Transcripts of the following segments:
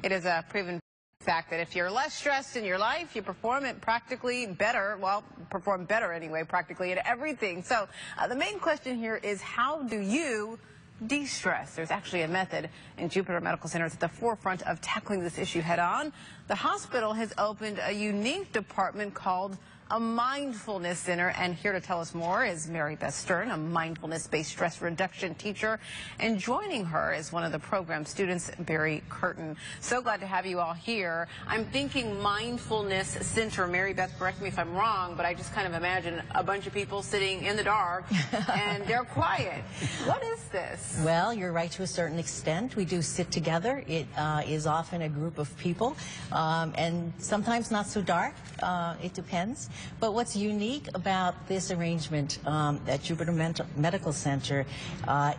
It is a proven fact that if you're less stressed in your life, you perform it practically better. Well, perform better anyway, practically at everything. So the main question here is, how do you de-stress? There's actually a method, and Jupiter Medical Center is at the forefront of tackling this issue head on. The hospital has opened a unique department called a mindfulness center, and here to tell us more is Mary Beth Stern, a mindfulness-based stress reduction teacher, and joining her is one of the program students, Barry Curtin. So glad to have you all here. I'm thinking mindfulness center. Mary Beth, correct me if I'm wrong, but I just kind of imagine a bunch of people sitting in the dark and they're quiet. What is this? Well, you're right to a certain extent. We do sit together. It is often a group of people, and sometimes not so dark. It depends. But what's unique about this arrangement at Jupiter Medical Center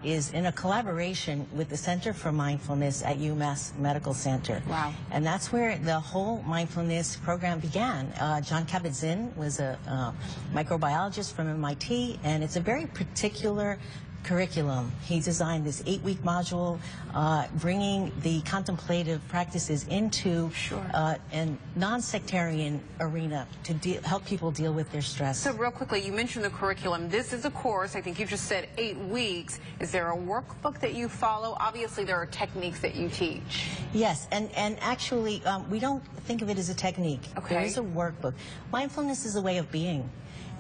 is in a collaboration with the Center for Mindfulness at UMass Medical Center. Wow. And that's where the whole mindfulness program began. John Kabat-Zinn was a microbiologist from MIT, and it's a very particular curriculum. He designed this 8-week module, bringing the contemplative practices into a non-sectarian arena to help people deal with their stress. So real quickly, you mentioned the curriculum. This is a course. I think you just said 8 weeks. Is there a workbook that you follow? Obviously, there are techniques that you teach. Yes, and actually, we don't think of it as a technique. Okay. There is a workbook. Mindfulness is a way of being.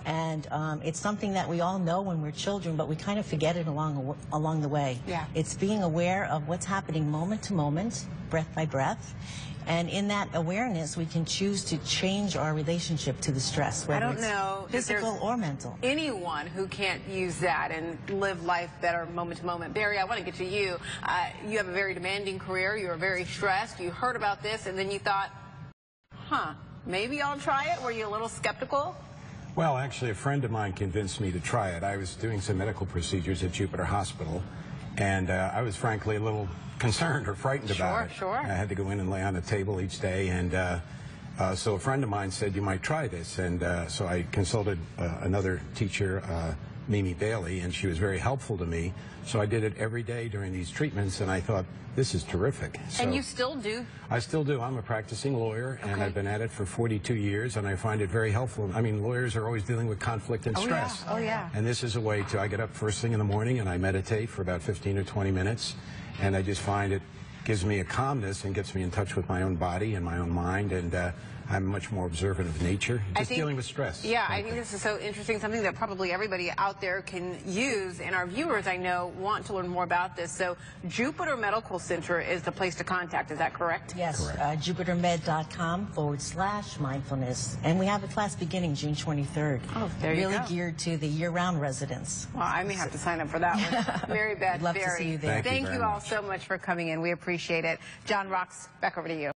And it's something that we all know when we're children, but we kind of forget it along the way. Yeah. It's being aware of what's happening moment to moment, breath by breath. And in that awareness, we can choose to change our relationship to the stress, whether it's physical or mental. Anyone who can't use that and live life better moment to moment. Barry, I want to get to you. You have a very demanding career. You're very stressed. You heard about this, and then you thought, maybe I'll try it. Were you a little skeptical? Well, actually, a friend of mine convinced me to try it. I was doing some medical procedures at Jupiter Hospital, and I was frankly a little concerned or frightened about it. Sure. I had to go in and lay on a table each day, and so a friend of mine said, you might try this, and so I consulted another teacher, Mimi Bailey, and she was very helpful to me. So I did it every day during these treatments, and I thought, this is terrific. So and you still do? I still do. I'm a practicing lawyer, and I've been at it for 42 years, and I find it very helpful. I mean, lawyers are always dealing with conflict and stress. Oh, yeah. And this is a way to, I get up first thing in the morning, and I meditate for about 15 or 20 minutes, and I just find it gives me a calmness and gets me in touch with my own body and my own mind, and I'm much more observant of nature, just dealing with stress. Yeah, I think this is so interesting, something that probably everybody out there can use, and our viewers, I know, want to learn more about this. So Jupiter Medical Center is the place to contact, is that correct? Yes, jupitermed.com/mindfulness. And we have a class beginning June 23rd. Oh, there you go. Really geared to the year-round residents. Well, I may have to sign up for that one. Mary Beth, I'd love to see you there. Thank you all so much for coming in. We appreciate it. John Rocks, back over to you.